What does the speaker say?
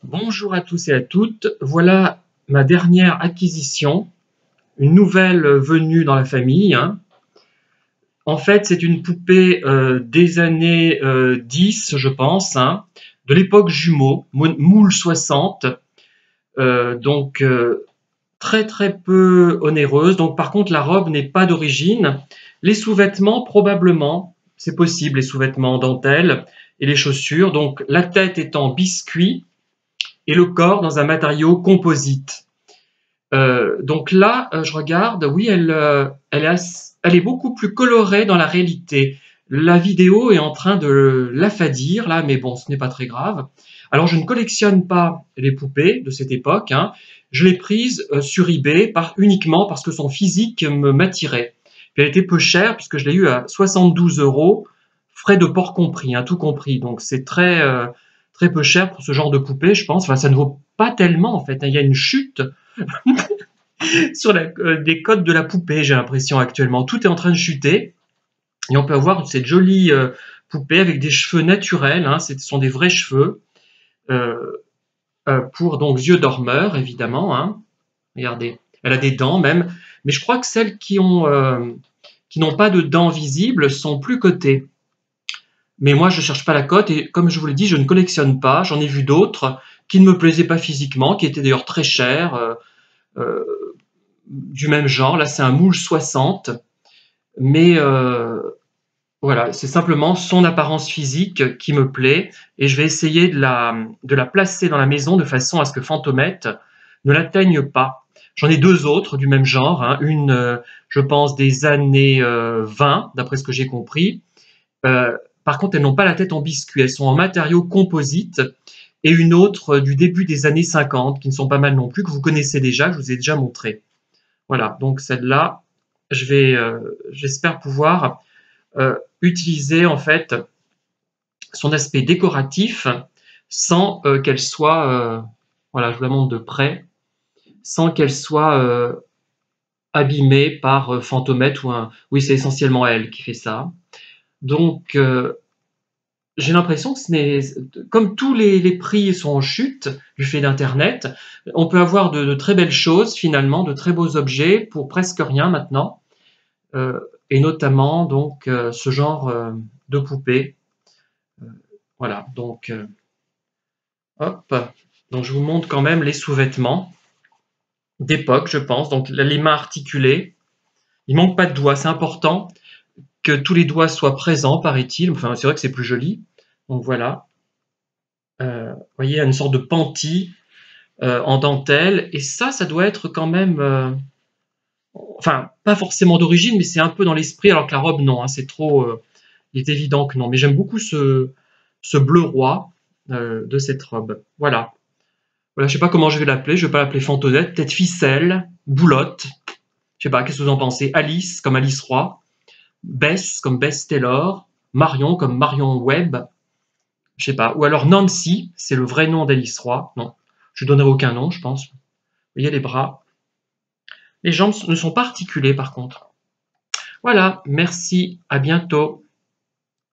Bonjour à tous et à toutes. Voilà ma dernière acquisition, une nouvelle venue dans la famille, hein. En fait, c'est une poupée des années 10, je pense, hein, de l'époque jumeau, moule 60, donc très très peu onéreuse. Donc par contre, la robe n'est pas d'origine. Les sous-vêtements, probablement, c'est possible, les sous-vêtements en dentelle et les chaussures. Donc la tête est en biscuit et le corps dans un matériau composite. Donc là, je regarde, oui, elle est beaucoup plus colorée dans la réalité. La vidéo est en train de l'affadir, là, mais bon, ce n'est pas très grave. Alors, je ne collectionne pas les poupées de cette époque, hein. Je l'ai prise sur eBay uniquement parce que son physique m'attirait. Puis elle était peu chère puisque je l'ai eu à 72 €, frais de port compris, hein, tout compris. Donc c'est très peu cher pour ce genre de poupée, je pense. Enfin, ça ne vaut pas tellement en fait, hein. Il y a une chute sur des codes de la poupée, j'ai l'impression actuellement. Tout est en train de chuter et on peut avoir cette jolie poupée avec des cheveux naturels, hein, ce sont des vrais cheveux, euh, pour donc yeux dormeurs évidemment, hein. Regardez, elle a des dents même, mais je crois que celles qui n'ont pas de dents visibles sont plus cotées. Mais moi, je ne cherche pas la cote et comme je vous l'ai dit, je ne collectionne pas. J'en ai vu d'autres qui ne me plaisaient pas physiquement, qui étaient d'ailleurs très chères. Euh, du même genre. Là, c'est un moule 60, mais voilà, c'est simplement son apparence physique qui me plaît et je vais essayer de la placer dans la maison de façon à ce que Fantomette ne l'atteigne pas. J'en ai deux autres du même genre, hein. Une, je pense, des années 20, d'après ce que j'ai compris. Par contre, elles n'ont pas la tête en biscuit, elles sont en matériaux composites. Et une autre du début des années 50, qui ne sont pas mal non plus, que vous connaissez déjà, que je vous ai déjà montré. Voilà, donc celle-là, j'espère pouvoir utiliser en fait son aspect décoratif sans qu'elle soit, voilà, je vous la montre de près, sans qu'elle soit abîmée par Fantomette ou un. Oui, c'est essentiellement elle qui fait ça. Donc, j'ai l'impression que comme tous les prix sont en chute du fait d'Internet, on peut avoir de très belles choses finalement, de très beaux objets pour presque rien maintenant. Et notamment donc ce genre de poupée. Voilà, donc hop. Donc je vous montre quand même les sous-vêtements d'époque, je pense. Donc les mains articulées. Il manque pas de doigts, c'est important que tous les doigts soient présents, paraît-il. Enfin, c'est vrai que c'est plus joli. Donc voilà. Vous voyez, il y a une sorte de panty en dentelle. Et ça doit être quand même. Enfin, pas forcément d'origine, mais c'est un peu dans l'esprit, alors que la robe, non, hein, c'est trop. Il est évident que non. Mais j'aime beaucoup ce bleu roi de cette robe. Voilà. Voilà, je sais pas comment je vais l'appeler. Je vais pas l'appeler Fantonette, peut-être Ficelle, Boulotte. Je sais pas, qu'est-ce que vous en pensez? Alice, comme Alice Roy. Bess, comme Bess Taylor. Marion, comme Marion Webb. Je sais pas. Ou alors Nancy, c'est le vrai nom d'Alice Roy. Non, je donnerai aucun nom, je pense. Vous voyez les bras. Les jambes ne sont pas articulées, par contre. Voilà, merci, à bientôt.